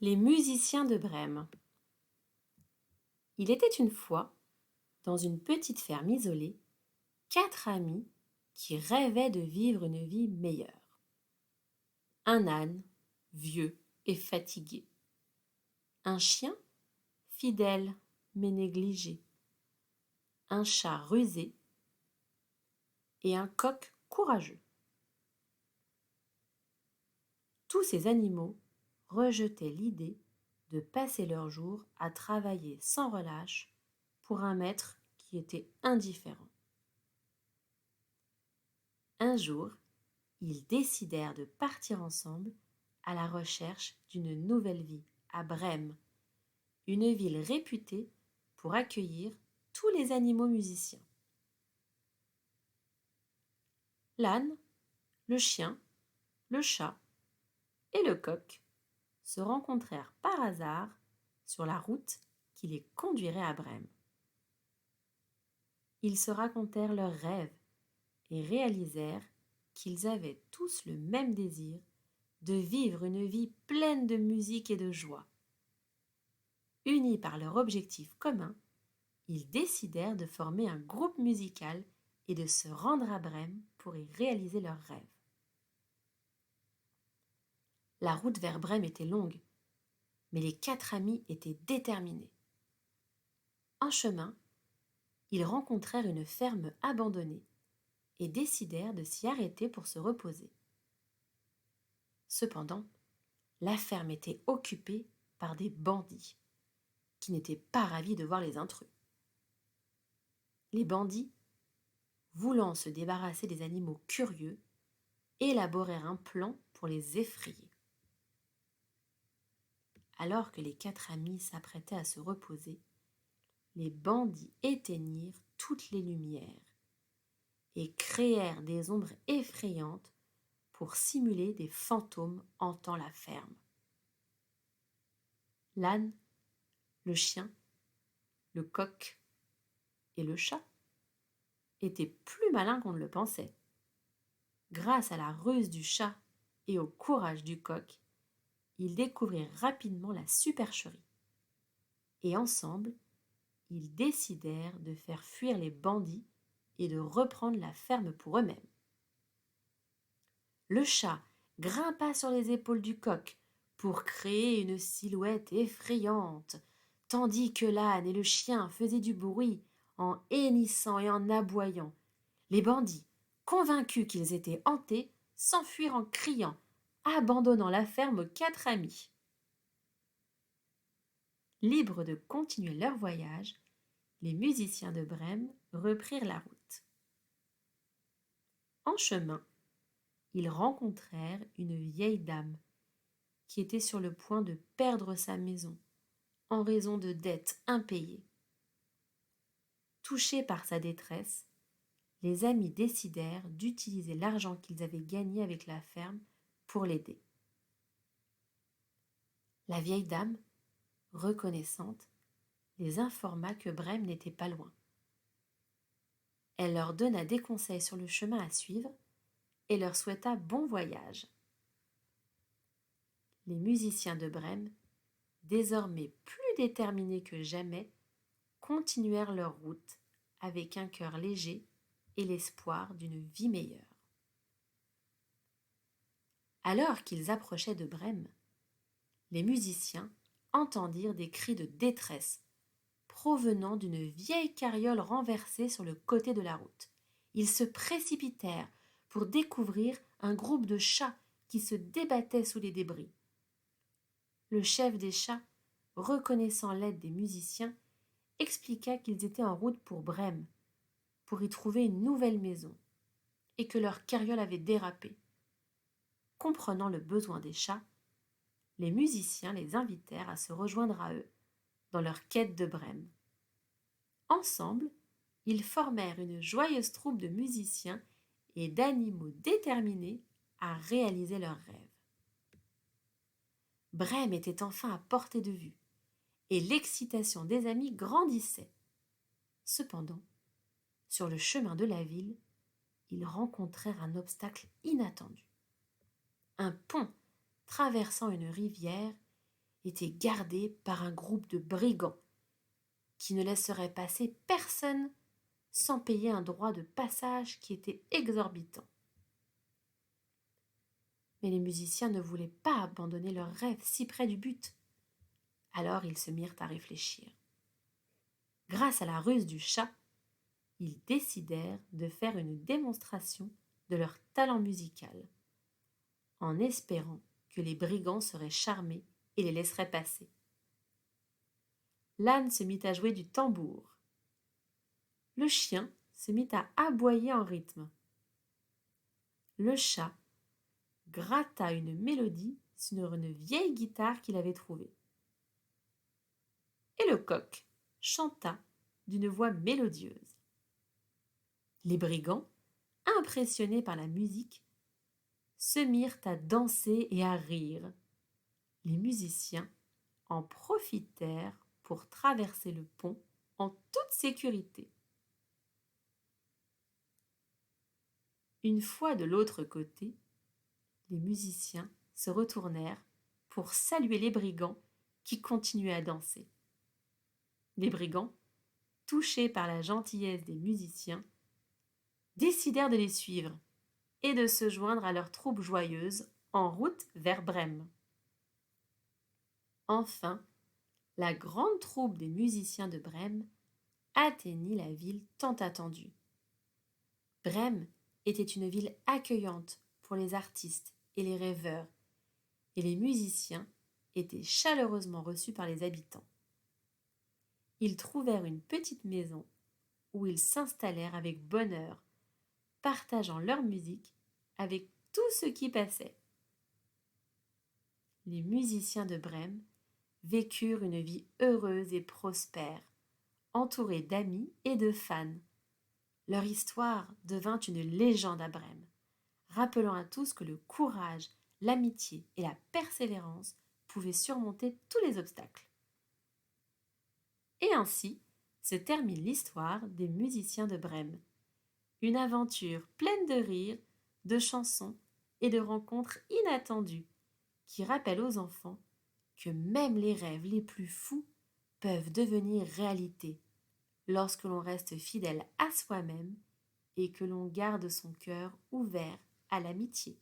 Les musiciens de Brême. Il était une fois, dans une petite ferme isolée, 4 amis qui rêvaient de vivre une vie meilleure. Un âne, vieux et fatigué. Un chien, fidèle mais négligé. Un chat rusé et un coq courageux. Tous ces animaux rejetaient l'idée de passer leurs jours à travailler sans relâche pour un maître qui était indifférent. Un jour, ils décidèrent de partir ensemble à la recherche d'une nouvelle vie à Brême, une ville réputée pour accueillir tous les animaux musiciens. L'âne, le chien, le chat et le coq se rencontrèrent par hasard sur la route qui les conduirait à Brême. Ils se racontèrent leurs rêves et réalisèrent qu'ils avaient tous le même désir de vivre une vie pleine de musique et de joie. Unis par leur objectif commun, ils décidèrent de former un groupe musical et de se rendre à Brême pour y réaliser leurs rêves. La route vers Brême était longue, mais les 4 amis étaient déterminés. En chemin, ils rencontrèrent une ferme abandonnée et décidèrent de s'y arrêter pour se reposer. Cependant, la ferme était occupée par des bandits qui n'étaient pas ravis de voir les intrus. Les bandits, voulant se débarrasser des animaux curieux, élaborèrent un plan pour les effrayer. Alors que les 4 amis s'apprêtaient à se reposer, les bandits éteignirent toutes les lumières et créèrent des ombres effrayantes pour simuler des fantômes hantant la ferme. L'âne, le chien, le coq et le chat étaient plus malins qu'on ne le pensait. Grâce à la ruse du chat et au courage du coq, ils découvrirent rapidement la supercherie. Et ensemble, ils décidèrent de faire fuir les bandits et de reprendre la ferme pour eux-mêmes. Le chat grimpa sur les épaules du coq pour créer une silhouette effrayante, tandis que l'âne et le chien faisaient du bruit en hennissant et en aboyant. Les bandits, convaincus qu'ils étaient hantés, s'enfuirent en criant, abandonnant la ferme aux 4 amis. Libres de continuer leur voyage, les musiciens de Brême reprirent la route. En chemin, ils rencontrèrent une vieille dame qui était sur le point de perdre sa maison en raison de dettes impayées. Touchés par sa détresse, les amis décidèrent d'utiliser l'argent qu'ils avaient gagné avec la ferme pour l'aider. La vieille dame, reconnaissante, les informa que Brême n'était pas loin. Elle leur donna des conseils sur le chemin à suivre et leur souhaita bon voyage. Les musiciens de Brême, désormais plus déterminés que jamais, continuèrent leur route avec un cœur léger et l'espoir d'une vie meilleure. Alors qu'ils approchaient de Brême, les musiciens entendirent des cris de détresse provenant d'une vieille carriole renversée sur le côté de la route. Ils se précipitèrent pour découvrir un groupe de chats qui se débattaient sous les débris. Le chef des chats, reconnaissant l'aide des musiciens, expliqua qu'ils étaient en route pour Brême, pour y trouver une nouvelle maison, et que leur carriole avait dérapé. Comprenant le besoin des chats, les musiciens les invitèrent à se rejoindre à eux dans leur quête de Brême. Ensemble, ils formèrent une joyeuse troupe de musiciens et d'animaux déterminés à réaliser leurs rêves. Brême était enfin à portée de vue, et l'excitation des amis grandissait. Cependant, sur le chemin de la ville, ils rencontrèrent un obstacle inattendu. Un pont traversant une rivière était gardée par un groupe de brigands qui ne laisseraient passer personne sans payer un droit de passage qui était exorbitant. Mais les musiciens ne voulaient pas abandonner leur rêve si près du but. Alors ils se mirent à réfléchir. Grâce à la ruse du chat, ils décidèrent de faire une démonstration de leur talent musical, en espérant que les brigands seraient charmés et les laisseraient passer. L'âne se mit à jouer du tambour. Le chien se mit à aboyer en rythme. Le chat gratta une mélodie sur une vieille guitare qu'il avait trouvée. Et le coq chanta d'une voix mélodieuse. Les brigands, impressionnés par la musique, se mirent à danser et à rire. Les musiciens en profitèrent pour traverser le pont en toute sécurité. Une fois de l'autre côté, les musiciens se retournèrent pour saluer les brigands qui continuaient à danser. Les brigands, touchés par la gentillesse des musiciens, décidèrent de les suivre et de se joindre à leur troupe joyeuse en route vers Brême. Enfin, la grande troupe des musiciens de Brême atteignit la ville tant attendue. Brême était une ville accueillante pour les artistes et les rêveurs, et les musiciens étaient chaleureusement reçus par les habitants. Ils trouvèrent une petite maison où ils s'installèrent avec bonheur, partageant leur musique avec tout ce qui passait. Les musiciens de Brême vécurent une vie heureuse et prospère, entourés d'amis et de fans. Leur histoire devint une légende à Brême, rappelant à tous que le courage, l'amitié et la persévérance pouvaient surmonter tous les obstacles. Et ainsi se termine l'histoire des musiciens de Brême. Une aventure pleine de rires, de chansons et de rencontres inattendues qui rappelle aux enfants que même les rêves les plus fous peuvent devenir réalité lorsque l'on reste fidèle à soi-même et que l'on garde son cœur ouvert à l'amitié.